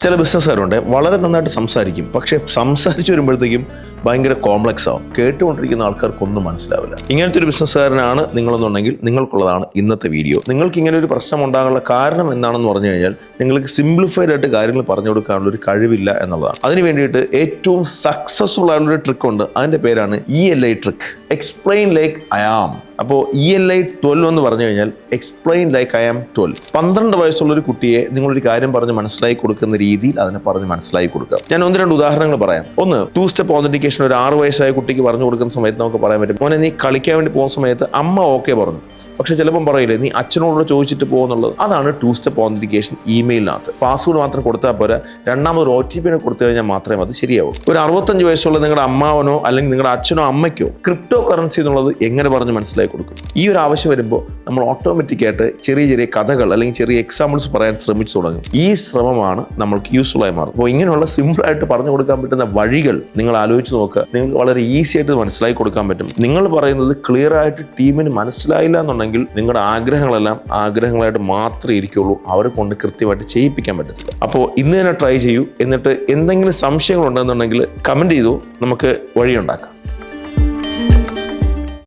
ചില ബിസിനസ്സുകാരുണ്ട് വളരെ നന്നായിട്ട് സംസാരിക്കും, പക്ഷേ സംസാരിച്ചു വരുമ്പോഴത്തേക്കും ഭയങ്കര കോംപ്ലക്സ് ആവും. കേട്ടുകൊണ്ടിരിക്കുന്ന ആൾക്കാർക്കൊന്നും മനസ്സിലാവില്ല. ഇങ്ങനത്തെ ഒരു ബിസിനസ്സുകാരനാണ് നിങ്ങളെന്നുണ്ടെങ്കിൽ നിങ്ങൾക്കുള്ളതാണ് ഇന്നത്തെ വീഡിയോ. നിങ്ങൾക്ക് ഇങ്ങനെ ഒരു പ്രശ്നം ഉണ്ടാകാനുള്ള കാരണം എന്താണെന്ന് പറഞ്ഞു കഴിഞ്ഞാൽ നിങ്ങൾക്ക് സിംപ്ലിഫൈഡ് ആയിട്ട് കാര്യങ്ങൾ പറഞ്ഞു കൊടുക്കാനുള്ള ഒരു കഴിവില്ല എന്നുള്ളതാണ്. അതിന് വേണ്ടിയിട്ട് ഏറ്റവും സക്സസ്ഫുൾ ആയിട്ടുള്ള ഒരു ട്രിക്ക് ഉണ്ട്. അതിന്റെ പേരാണ് ELI trick, explain like I am. അപ്പോൾ ELI 12 എന്ന് പറഞ്ഞു കഴിഞ്ഞാൽ എക്സ്പ്ലെയിൻ ലൈക്ക് ഐ ആം 12. 12 വയസ്സുള്ള ഒരു കുട്ടിയെ നിങ്ങളൊരു കാര്യം പറഞ്ഞ് മനസ്സിലാക്കി കൊടുക്കുന്ന രീതിയിൽ അതിനെ പറഞ്ഞ് മനസ്സിലാക്കി കൊടുക്കുക. ഞാൻ 1-2 ഉദാഹരണങ്ങൾ പറയാം. ഒന്ന്, 2 സ്റ്റെപ്പ് ഓതന്റിക്കേഷൻ ഒരു 6 വയസ്സായ കുട്ടിക്ക് പറഞ്ഞു കൊടുക്കുന്ന സമയത്ത് നമുക്ക് പറയാൻ പറ്റും, മോനെ നീ കളിക്കാൻ വേണ്ടി പോകുന്ന സമയത്ത് അമ്മ ഓക്കെ പറഞ്ഞു, പക്ഷെ ചിലപ്പം പറയില്ലേ നീ അച്ഛനോട് ചോദിച്ചിട്ട് പോകുന്നുള്ളത്. അതാണ് 2 സ്റ്റെപ്പ് ഓതന്റിക്കേഷൻ ഇമെയിലിനകത്ത്. പാസ്വേഡ് മാത്രം കൊടുത്താൽ പോരാ, രണ്ടാമതൊരു OTP കൊടുത്തു കഴിഞ്ഞാൽ മാത്രമേ അത് ശരിയാവും. ഒരു 65 വയസ്സുള്ള നിങ്ങളുടെ അമ്മാവനോ അല്ലെങ്കിൽ നിങ്ങളുടെ അച്ഛനോ അമ്മയ്ക്കോ ക്രിപ്റ്റോ കറൻസി എന്നുള്ളത് എങ്ങനെ പറഞ്ഞ് മനസ്സിലാക്കി കൊടുക്കും? ഈ ഒരു ആവശ്യം വരുമ്പോൾ നമ്മൾ ഓട്ടോമാറ്റിക്കായിട്ട് ചെറിയ ചെറിയ കഥകൾ അല്ലെങ്കിൽ ചെറിയ എക്സാമ്പിൾസ് പറയാൻ ശ്രമിച്ചു തുടങ്ങും. ഈ ശ്രമമാണ് നമ്മൾക്ക് യൂസ്ഫുൾ ആയി മാറുന്നത്. അപ്പോൾ ഇങ്ങനെയുള്ള സിമ്പിളായിട്ട് പറഞ്ഞു കൊടുക്കാൻ പറ്റുന്ന വഴികൾ നിങ്ങൾ ആലോചിച്ച് നോക്കുക. നിങ്ങൾക്ക് വളരെ ഈസി ആയിട്ട് മനസ്സിലാക്കി കൊടുക്കാൻ പറ്റും. നിങ്ങൾ പറയുന്നത് ക്ലിയർ ആയിട്ട് ടീമിന് മനസ്സിലായില്ല എന്നുണ്ടെങ്കിൽ നിങ്ങളുടെ ആഗ്രഹങ്ങളെല്ലാം ആഗ്രഹങ്ങളായിട്ട് മാത്രമേ ഇരിക്കുള്ളൂ, അവരെ കൊണ്ട് കൃത്യമായിട്ട് ചെയ്യിപ്പിക്കാൻ പറ്റത്തില്ല. അപ്പോൾ ഇന്ന് തന്നെ ട്രൈ ചെയ്യൂ. എന്നിട്ട് എന്തെങ്കിലും സംശയങ്ങൾ ഉണ്ടെന്നുണ്ടെങ്കിൽ കമൻറ്റ് ചെയ്തു, നമുക്ക് വഴിയുണ്ടാക്കാം.